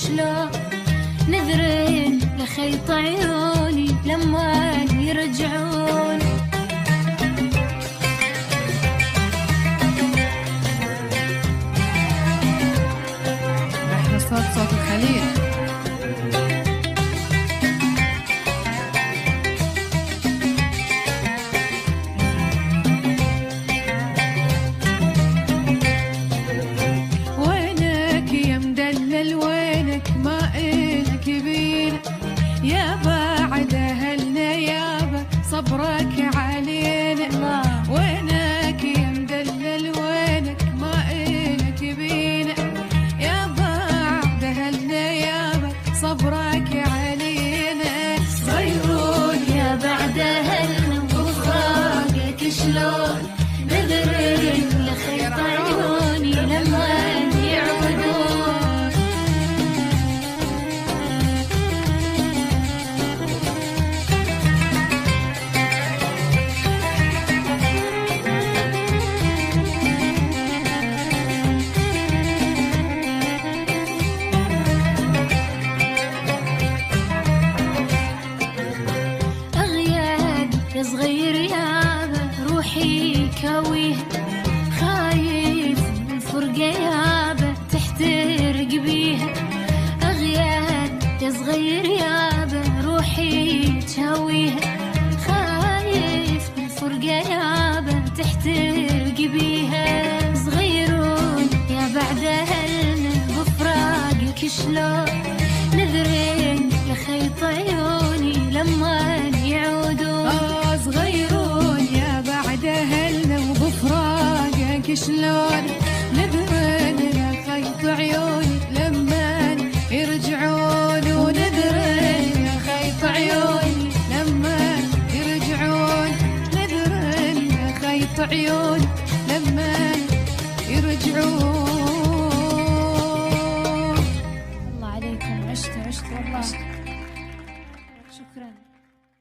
شلون نذرين لخيط عيوني لما يرجعون. احنا صوت الخليل. يا بعد أهلنا يابا صبرك علينا، وينك يا مدلل وينك ما إلك بينا. يا بعد أهلنا يابا صبرك علينا. صيرون يا بعد أهلنا وفراقك شلون نذرين لخيط عيوني لما يعودون. يا صغير يابا روحي كويها، خايف من فرقة يابا تحترق بيها. أغياد يا صغير يابا روحي كويها، خايف من فرقة يابا تحترق بيها. صغيرون يا بعد أهلنا بفراقك شلون نذرين لخيط عيوني لما يعودون. صغيرون يا بعد أهلنا وبفراقك شلون نذرين لخيط عيوني لما يرجعون. ونذرين لخيط عيوني لما يرجعون. نذرين لخيط عيوني لما يرجعون. الله عليكم، عشتوا والله. شكرا.